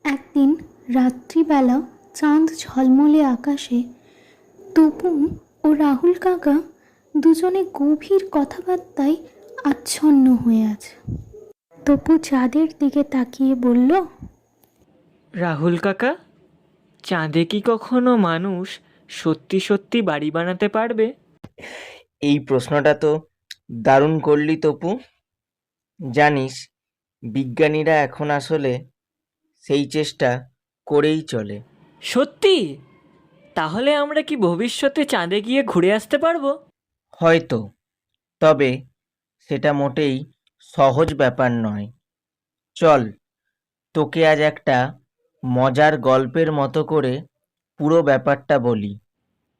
একদিন রাত্রিবেলা চাঁদ ঝলমলে আকাশে তপু ও রাহুল কাকা দুজনে গভীর কথাবার্তায় আচ্ছন্ন হয়ে আছে। তপু চাঁদের দিকে তাকিয়ে বলল, রাহুল কাকা, চাঁদে কি কখনো মানুষ সত্যি সত্যি বাড়ি বানাতে পারবে? এই প্রশ্নটা তো দারুণ করলি তপু। জানিস, বিজ্ঞানীরা এখন আসলে সেই চেষ্টা করেই চলে। সত্যি? তাহলে আমরা কি ভবিষ্যতে চাঁদে গিয়ে ঘুরে আসতে পারবো? হয়তো, তবে সেটা মোটেই সহজ ব্যাপার নয়। চল, তোকে আজ একটা মজার গল্পের মতো করে পুরো ব্যাপারটা বলি।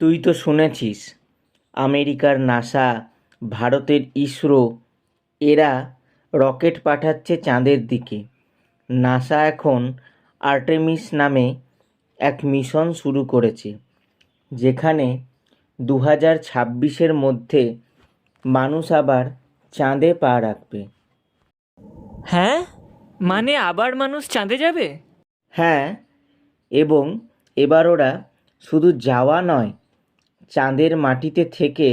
তুই তো শুনেছিস, আমেরিকার নাসা, ভারতের ইসরো, এরা রকেট পাঠাচ্ছে চাঁদের দিকে। নাসা এখন আর্টেমিস নামে এক মিশন শুরু করেছে, যেখানে 2026-এর মধ্যে মানুষ আবার চাঁদে পা রাখবে। হ্যাঁ, মানে আবার মানুষ চাঁদে যাবে? হ্যাঁ, এবং এবার ওরা শুধু যাওয়া নয়, চাঁদের মাটিতে থেকে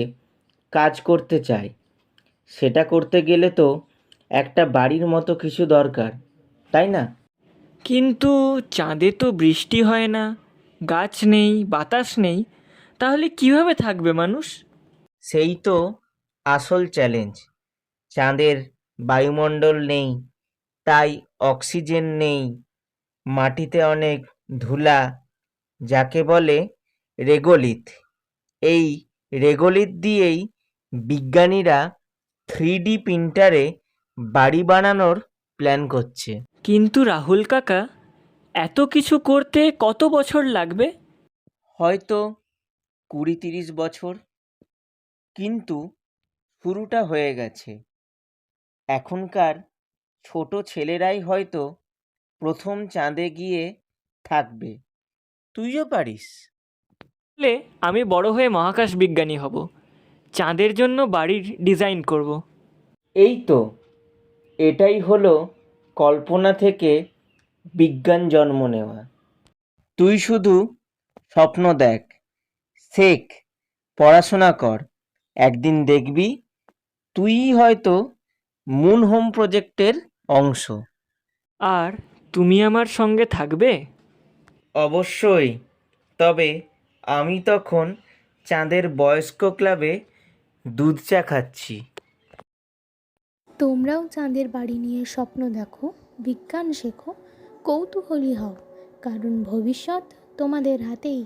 কাজ করতে চায়। সেটা করতে গেলে তো একটা বাড়ির মতো কিছু দরকার, তাই না? কিন্তু চাঁদে তো বৃষ্টি হয় না, গাছ নেই, বাতাস নেই, তাহলে কিভাবে থাকবে মানুষ? সেই তো আসল চ্যালেঞ্জ। চাঁদের বায়ুমণ্ডল নেই, তাই অক্সিজেন নেই, মাটিতে অনেক ধুলা, যাকে বলে রেগোলিথ। এই রেগোলিথ দিয়েই বিজ্ঞানীরা 3D প্রিন্টারে বাড়ি বানানোর প্ল্যান করছে। কিন্তু রাহুল কাকা, এত কিছু করতে কত বছর লাগবে? হয়তো 20-30 বছর, কিন্তু শুরুটা হয়ে গেছে। এখনকার ছোট ছেলেরাই হয়তো প্রথম চাঁদে গিয়ে থাকবে। তুইও পারিস। তাহলে আমি বড় হয়ে মহাকাশ বিজ্ঞানী হব, চাঁদের জন্য বাড়ির ডিজাইন করব। এই তো, এটাই হলো কল্পনা থেকে বিজ্ঞান জন্ম নেওয়া। তুই শুধু স্বপ্ন দেখ, শেখ, পড়াশোনা কর। একদিন দেখবি তুইই হয়তো মুন হোম প্রজেক্টের অংশ। আর তুমি আমার সঙ্গে থাকবে? অবশ্যই, তবে আমি তখন চাঁদের বয়স্ক ক্লাবে দুধ চা খাচ্ছি। তোমরাও চাঁদের বাড়ি নিয়ে স্বপ্ন দেখো, বিজ্ঞান শেখো, কৌতূহলী হও, কারণ ভবিষ্যৎ তোমাদের হাতেই।